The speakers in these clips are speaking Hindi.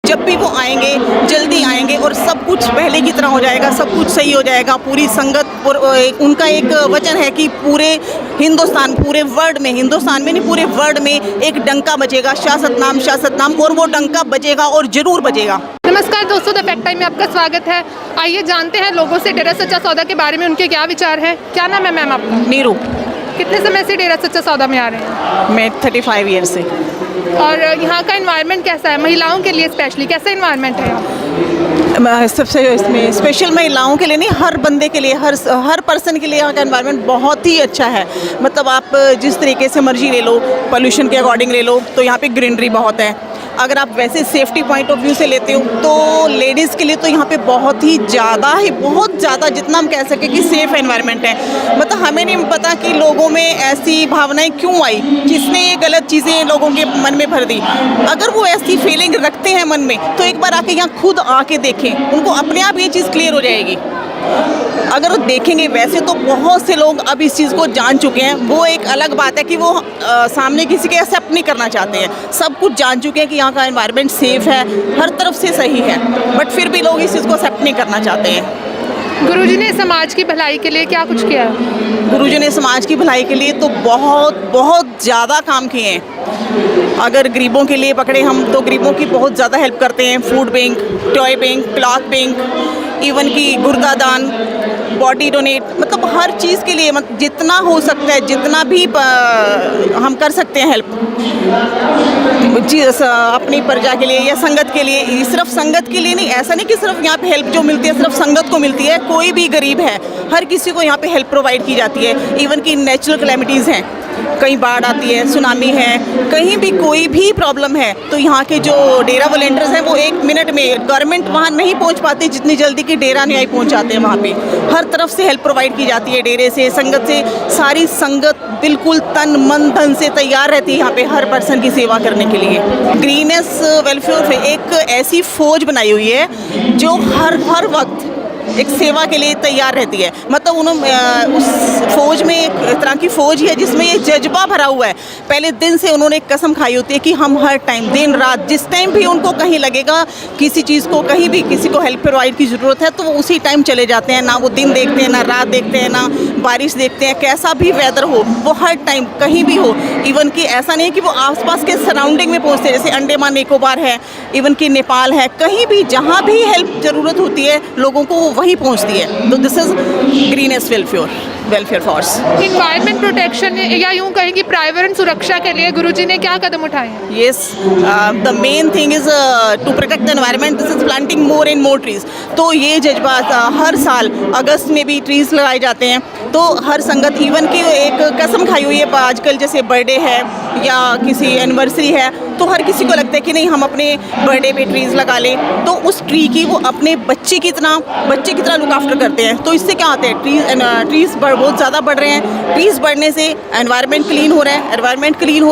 जब भी वो आएंगे जल्दी आएंगे और सब कुछ पहले की तरह हो जाएगा, सब कुछ सही हो जाएगा। पूरी संगत और उनका एक वचन है कि पूरे हिंदुस्तान, पूरे वर्ल्ड में, हिंदुस्तान में नहीं पूरे वर्ल्ड में एक डंका बजेगा, शासत नाम, और वो डंका बजेगा और जरूर बजेगा। नमस्कार दोस्तों, द फैक्ट टाइम में आपका स्वागत है। आइए जानते हैं लोगों से डेरा सच्चा सौदा के बारे में उनके क्या विचार हैं। क्या नाम है मैम आपका? नीरू। कितने समय से डेरा सच्चा सौदा में आ रहे हैं? मैं 35 ईयर से। और यहाँ का एनवायरनमेंट कैसा है, महिलाओं के लिए स्पेशली कैसा एनवायरनमेंट है यहाँ? सबसे इसमें स्पेशल महिलाओं के लिए नहीं, हर बंदे के लिए, हर पर्सन के लिए यहाँ का एनवायरनमेंट बहुत ही अच्छा है। मतलब आप जिस तरीके से मर्जी ले लो, पोल्यूशन के अकॉर्डिंग ले लो, तो यहाँ पे ग्रीनरी बहुत है। अगर आप वैसे सेफ्टी पॉइंट ऑफ व्यू से लेते हो तो लेडीज़ के लिए तो यहाँ पे बहुत ज़्यादा जितना हम कह सकें कि सेफ़ एनवायरनमेंट है। मतलब हमें नहीं पता कि लोगों में ऐसी भावनाएं क्यों आई, किसने ये गलत चीज़ें लोगों के मन में भर दी। अगर वो ऐसी फीलिंग रखते हैं मन में तो एक बार आके यहाँ खुद आके देखें, उनको अपने आप ये चीज़ क्लियर हो जाएगी। अगर वो देखेंगे वैसे तो बहुत से लोग अब इस चीज़ को जान चुके हैं। वो एक अलग बात है कि वो सामने किसी के एक्सेप्ट नहीं करना चाहते हैं। सब कुछ जान चुके हैं कि यहाँ का एनवायरनमेंट सेफ़ है, हर तरफ से सही है, बट फिर भी लोग इस चीज़ को एक्सेप्ट नहीं करना चाहते हैं। गुरुजी ने समाज की भलाई के लिए क्या कुछ किया है? गुरुजी ने समाज की भलाई के लिए तो बहुत ज़्यादा काम किए हैं। अगर गरीबों के लिए पकड़े हम तो गरीबों की बहुत ज़्यादा हेल्प करते हैं। Food bank, toy bank, cloth bank, even की गुर्दा दान, बॉडी डोनेट, मतलब हर चीज़ के लिए जितना हो सकता है, जितना भी हम कर सकते हैं हेल्प अपनी प्रजा के लिए या संगत के लिए। सिर्फ संगत के लिए नहीं, ऐसा नहीं कि सिर्फ यहाँ पे हेल्प जो मिलती है सिर्फ संगत को मिलती है। कोई भी गरीब है, हर किसी को यहाँ पे हेल्प प्रोवाइड की जाती है। इवन की नेचुरल कैलेमिटीज़ हैं, कहीं बाढ़ आती है, सुनामी है, कहीं भी कोई भी प्रॉब्लम है तो यहाँ के जो डेरा वॉलंटियर्स हैं वो 1 मिनट में, गवर्नमेंट वहाँ नहीं पहुँच पाती जितनी जल्दी कि डेरा न्याय पहुँच जाते हैं। वहाँ पे हर तरफ से हेल्प प्रोवाइड की जाती है, डेरे से, संगत से। सारी संगत बिल्कुल तन मन धन से तैयार रहती है यहाँ पे हर पर्सन की सेवा करने के लिए। ग्रीनेस वेलफेयर एक ऐसी फौज बनाई हुई है जो हर वक्त एक सेवा के लिए तैयार रहती है। मतलब उन्होंने उस फौज में एक तरह की फौज ही है जिसमें ये जज्बा भरा हुआ है। पहले दिन से उन्होंने एक कसम खाई होती है कि हम हर टाइम, दिन रात, जिस टाइम भी उनको कहीं लगेगा किसी चीज़ को, कहीं भी किसी को हेल्प प्रोवाइड की ज़रूरत है तो वो उसी टाइम चले जाते हैं। ना वो दिन देखते हैं, ना रात देखते हैं, ना बारिश देखते हैं, कैसा भी वेदर हो वो हर टाइम कहीं भी हो। इवन कि ऐसा नहीं है कि वो आसपास के सराउंडिंग में पहुँचते हैं, जैसे अंडमान निकोबार है, इवन कि नेपाल है, कहीं भी जहाँ भी हेल्प ज़रूरत होती है लोगों को वो वहीं पहुँचती है। तो this is greenish welfare force. Environment protection या यूँ कहें कि पर्यावरण सुरक्षा के लिए गुरुजी ने क्या कदम उठाए हैं? Yes, the main thing is to protect the environment. This is planting more and more trees. तो ये जज्बा हर साल अगस्त में भी ट्रीज़ लगाए जाते हैं। तो हर संगत इवन की एक कसम खाई हुई है, आजकल जैसे बर्थडे है या किसी एनिवर्सरी है तो हर किसी को लगता है कि नहीं हम अपने बर्थडे पे ट्रीज़ लगा लें। तो उस ट्री की वो अपने बच्चे की तरह लुक आफ्टर करते हैं। तो इससे क्या होता है, ट्रीज़ बहुत ज़्यादा बढ़ रहे हैं। ट्रीज़ बढ़ने से एनवायरनमेंट क्लीन हो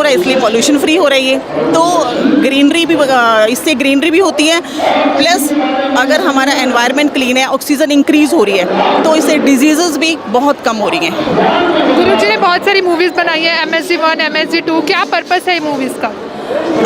रहा है, इसलिए पॉल्यूशन फ्री हो रही है। तो ग्रीनरी भी, इससे ग्रीनरी भी होती है, प्लस अगर हमारा एनवायरनमेंट क्लीन है, ऑक्सीजन इंक्रीज़ हो रही है तो इससे डिजीज़ भी बहुत कम हो रही हैं। गुरुजी ने बहुत सारी मूवीज़ बनाई है, MSG1, MSG2, क्या पर्पस है मूवीज़ का?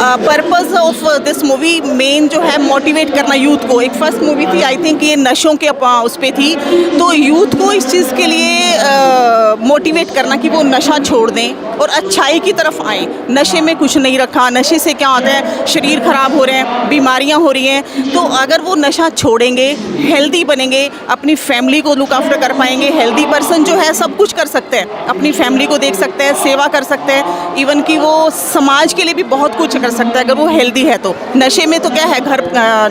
Purpose of this movie main जो है मोटिवेट करना यूथ को। एक फर्स्ट मूवी थी आई थिंक ये नशों के उस पर थी, तो यूथ को इस चीज़ के लिए मोटिवेट करना कि वो नशा छोड़ दें और अच्छाई की तरफ आएँ। नशे में कुछ नहीं रखा, नशे से क्या होता है, शरीर ख़राब हो रहे हैं, बीमारियां हो रही हैं। तो अगर वो नशा छोड़ेंगे, हेल्दी बनेंगे, अपनी फैमिली को लुक आफ्टर कर पाएंगे। हेल्दी पर्सन जो है सब कुछ कर सकते हैं, अपनी फैमिली को देख सकते हैं, सेवा कर सकते हैं, इवन कि वो समाज के लिए भी बहुत कुछ कर सकता है अगर वो हेल्दी है। तो नशे में तो क्या है,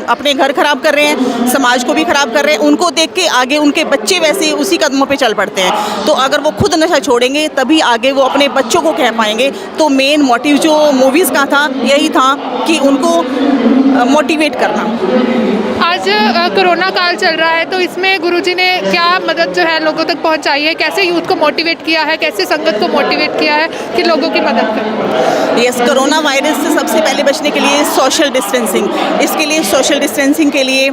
अपने घर खराब कर रहे हैं, समाज को भी खराब कर रहे हैं, उनको देख के आगे उनके बच्चे वैसे उसी कदमों पे चल पड़ते हैं। तो अगर वो खुद नशा छोड़ेंगे तभी आगे वो अपने बच्चों को कह पाएंगे। तो मेन मोटिव जो मूवीज़ का था यही था कि उनको मोटिवेट करना। आज कोरोना काल चल रहा है तो इसमें गुरुजी ने क्या मदद जो है लोगों तक पहुंचाई है, कैसे यूथ को मोटिवेट किया है, कैसे संगत को मोटिवेट किया है कि लोगों की मदद करें? यस, कोरोना वायरस से सबसे पहले बचने के लिए सोशल डिस्टेंसिंग, इसके लिए सोशल डिस्टेंसिंग के लिए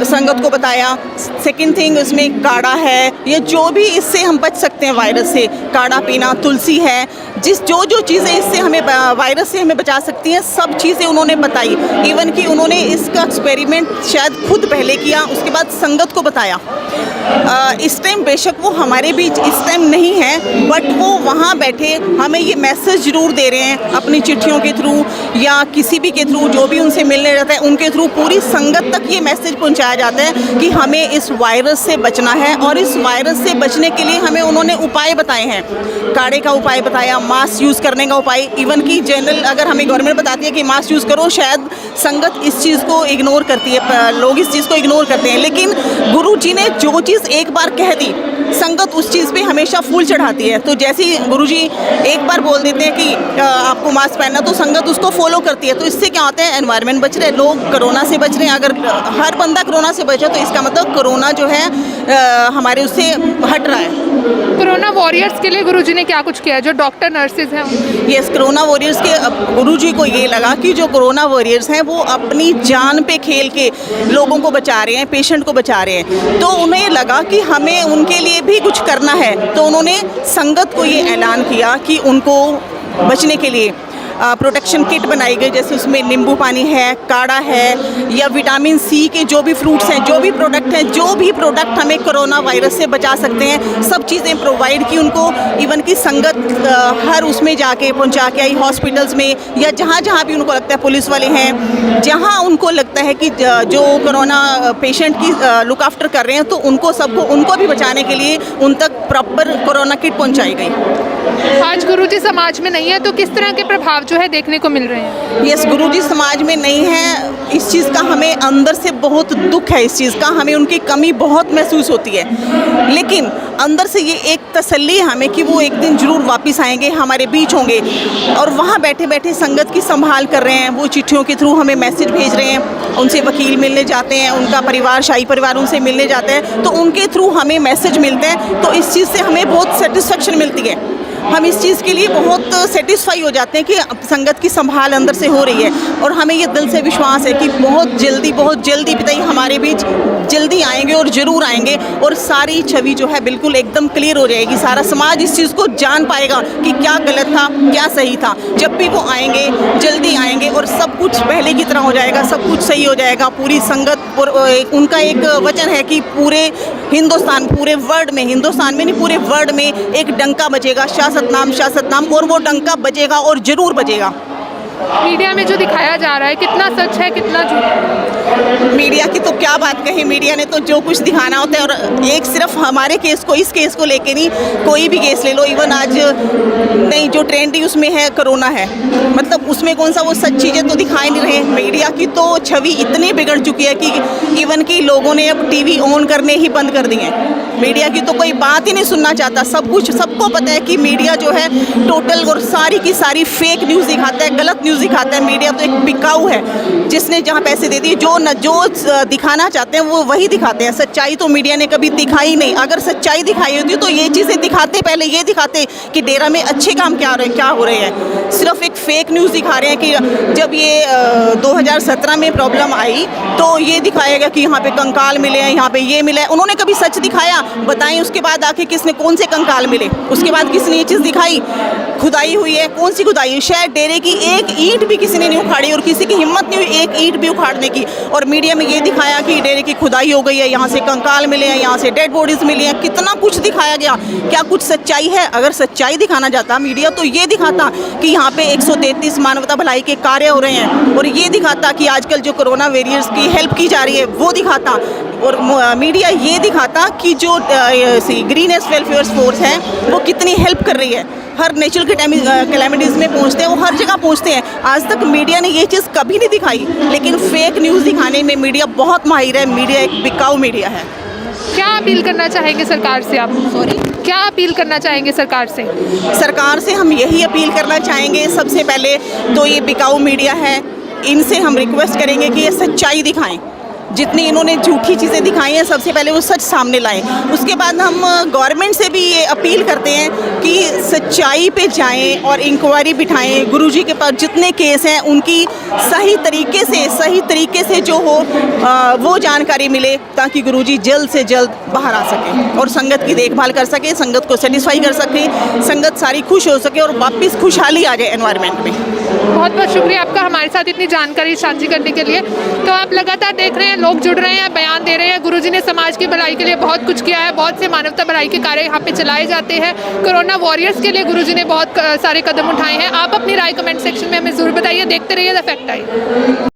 संगत को बताया। सेकंड थिंग उसमें काढ़ा है, ये जो भी इससे हम बच सकते हैं वायरस से, काढ़ा पीना, तुलसी है, जो चीज़ें इससे हमें वायरस से हमें बचा सकती हैं, सब चीज़ें उन्होंने बताई। इवन कि उन्होंने इसका एक्सपेरिमेंट शायद खुद पहले किया, उसके बाद संगत को बताया। इस टाइम बेशक वो हमारे बीच इस टाइम नहीं है, बट वो वहाँ बैठे हमें ये मैसेज ज़रूर दे रहे हैं अपनी चिट्ठियों के थ्रू या किसी भी के थ्रू, जो भी उनसे मिलने रहता है उनके थ्रू पूरी संगत तक ये मैसेज पहुँचाया जाता है कि हमें इस वायरस से बचना है। और इस वायरस से बचने के लिए हमें उन्होंने उपाय बताए हैं, काढ़े का उपाय बताया, मास्क यूज़ करने का उपाय। इवन कि जनरल अगर हमें गवर्नमेंट बताती है कि मास्क यूज़ करो, शायद संगत इस चीज़ को इग्नोर करती है, लोग इस चीज़ को इग्नोर करते हैं। लेकिन गुरु जी ने जो चीज़ एक बार कह दी, संगत उस चीज़ पे हमेशा फूल चढ़ाती है। तो जैसे ही गुरु जी एक बार बोल देते हैं कि आपको मास्क पहनना, तो संगत उसको फॉलो करती है। तो इससे क्या होता है, एनवायरनमेंट बच रहे, लोग कोरोना से बच रहे हैं। अगर हर बंदा कोरोना से बचे तो इसका मतलब कोरोना जो है हमारे उससे हट रहा है। कोरोना वॉरियर्स के लिए गुरुजी ने क्या कुछ किया, जो डॉक्टर नर्सेज हैं? यस, कोरोना वॉरियर्स के गुरुजी को ये लगा कि जो कोरोना वॉरियर्स हैं वो अपनी जान पे खेल के लोगों को बचा रहे हैं, पेशेंट को बचा रहे हैं। तो उन्हें लगा कि हमें उनके लिए भी कुछ करना है। तो उन्होंने संगत को ये ऐलान किया कि उनको बचने के लिए प्रोटेक्शन किट बनाई गई, जैसे उसमें नींबू पानी है, काढ़ा है, या विटामिन सी के जो भी फ्रूट्स हैं, जो भी प्रोडक्ट हैं, जो भी प्रोडक्ट हमें कोरोना वायरस से बचा सकते हैं, सब चीज़ें प्रोवाइड की उनको। इवन की संगत हर उसमें जाके पहुंचा के आई, हॉस्पिटल्स में या जहाँ जहाँ भी उनको लगता है, पुलिस वाले हैं, जहाँ उनको लगता है कि जो कोरोना पेशेंट की लुक आफ्टर कर रहे हैं, तो उनको भी बचाने के लिए उन तक प्रॉपर कोरोना किट पहुँचाई गई। आज गुरुजी समाज में नहीं है, तो किस तरह के प्रभाव जो है देखने को मिल रहे हैं? यस, गुरुजी समाज में नहीं है, इस चीज़ का हमें अंदर से बहुत दुख है। इस चीज़ का हमें उनकी कमी बहुत महसूस होती है। लेकिन अंदर से ये एक तसल्ली है हमें कि वो एक दिन ज़रूर वापस आएंगे, हमारे बीच होंगे। और वहाँ बैठे बैठे संगत की संभाल कर रहे हैं, वो चिट्ठियों के थ्रू हमें मैसेज भेज रहे हैं, उनसे वकील मिलने जाते हैं, उनका परिवार, शाही परिवार उनसे मिलने जाते हैं, तो उनके थ्रू हमें मैसेज मिलते हैं। तो इस चीज़ से हमें बहुत सेटिस्फेक्शन मिलती है। हम इस चीज़ के लिए बहुत सेटिस्फाई हो जाते हैं कि संगत की संभाल अंदर से हो रही है। और हमें ये दिल से विश्वास है कि बहुत जल्दी पिताजी हमारे बीच जल्दी आएंगे और ज़रूर आएंगे, और सारी छवि जो है बिल्कुल एकदम क्लियर हो जाएगी। सारा समाज इस चीज़ को जान पाएगा कि क्या गलत था, क्या सही था। जब भी वो आएंगे, जल्दी आएंगे, और सब कुछ पहले की तरह हो जाएगा, सब कुछ सही हो जाएगा। पूरी संगत, उनका एक वचन है कि पूरे हिंदुस्तान, पूरे वर्ल्ड में, हिंदुस्तान में नहीं पूरे वर्ल्ड में एक डंका बजेगा, शासतनाम, और वो डंका बजेगा और ज़रूर बजेगा। मीडिया में जो दिखाया जा रहा है, कितना सच है, कितना झूठ? मीडिया की तो क्या बात कही, मीडिया ने तो जो कुछ दिखाना होता है। और एक सिर्फ हमारे केस को, इस केस को लेके नहीं, कोई भी केस ले लो, इवन आज नहीं जो ट्रेंड ही उसमें है कोरोना है, मतलब उसमें कौन सा वो सच चीज़ें तो दिखाई नहीं रहे। मीडिया की तो छवि इतनी बिगड़ चुकी है कि इवन कि लोगों ने अब टीवी ऑन करने ही बंद कर दिए हैं। मीडिया की तो कोई बात ही नहीं सुनना चाहता। सब कुछ सबको पता है कि मीडिया जो है टोटल और सारी की सारी फेक न्यूज़ दिखाता है, गलत न्यूज़ दिखाता है। मीडिया तो एक बिकाऊ है, जिसने जहाँ पैसे दे दिए, जो दिखाना चाहते हैं वो वही दिखाते हैं। सच्चाई तो मीडिया ने कभी दिखाई नहीं। अगर सच्चाई दिखाई होती तो ये चीज़ें दिखाते, पहले ये दिखाते कि डेरा में अच्छे काम क्या हो रहे हैं। सिर्फ एक फेक न्यूज़ दिखा रहे हैं कि जब ये 2017 में प्रॉब्लम आई तो ये दिखाया गया कि यहाँ पे कंकाल मिले हैं, यहाँ पे ये मिला है। उन्होंने कभी सच दिखाया? बताएं। उसके बाद आके किसने, कौन से कंकाल मिले? उसके बाद किसने ये चीज़ दिखाई? खुदाई हुई है, कौन सी खुदाई हुई? शायद डेरे की एक ईंट भी किसी ने नहीं उखाड़ी, और किसी की हिम्मत नहीं हुई एक ईंट भी उखाड़ने की। और मीडिया में ये दिखाया कि डेरे की खुदाई हो गई है, यहाँ से कंकाल मिले हैं, यहाँ से डेड बॉडीज मिली हैं। कितना कुछ दिखाया गया। क्या कुछ सच्चाई है? अगर सच्चाई दिखाना चाहता मीडिया तो ये दिखाता कि यहाँ पे 133 मानवता भलाई के कार्य हो रहे हैं, और ये दिखाता कि आजकल जो कोरोना वॉरियर्स की हेल्प की जा रही है वो दिखाता। और मीडिया ये दिखाता कि जो ग्रीनेस वेलफेयर फोर्स है वो कितनी हेल्प कर रही है। हर नेचुरल कैलेमिटीज़ में पहुंचते हैं, वो हर जगह पहुंचते हैं। आज तक मीडिया ने ये चीज़ कभी नहीं दिखाई, लेकिन फेक न्यूज़ दिखाने में मीडिया बहुत माहिर है। मीडिया एक बिकाऊ मीडिया है। क्या अपील करना चाहेंगे सरकार से आप? क्या अपील करना चाहेंगे सरकार से? सरकार से हम यही अपील करना चाहेंगे, सबसे पहले तो ये बिकाऊ मीडिया है, इनसे हम रिक्वेस्ट करेंगे कि ये सच्चाई दिखाएं। जितनी इन्होंने झूठी चीज़ें दिखाई हैं सबसे पहले वो सच सामने लाएं। उसके बाद हम गवर्नमेंट से भी ये अपील करते हैं कि सच्चाई पे जाएं और इंक्वायरी बिठाएं। गुरुजी के पास जितने केस हैं उनकी सही तरीके से जो हो वो जानकारी मिले, ताकि गुरुजी जल्द से जल्द बाहर आ सके और संगत की देखभाल कर सके, संगत को सेटिस्फाई कर सके, संगत सारी खुश हो सके और वापस खुशहाली आ जाए एनवायरनमेंट में। बहुत बहुत शुक्रिया आपका हमारे साथ इतनी जानकारी साझी करने के लिए। तो आप लगातार देख रहे हैं, लोग जुड़ रहे हैं, बयान दे रहे हैं। गुरुजी ने समाज की भलाई के लिए बहुत कुछ किया है, बहुत से मानवता भलाई के कार्य यहाँ पे चलाए जाते हैं। कोरोना वॉरियर्स के लिए गुरुजी ने बहुत सारे कदम उठाए हैं। आप अपनी राय कमेंट सेक्शन में हमें ज़रूर बताइए। देखते रहिए द फैक्ट टाइम।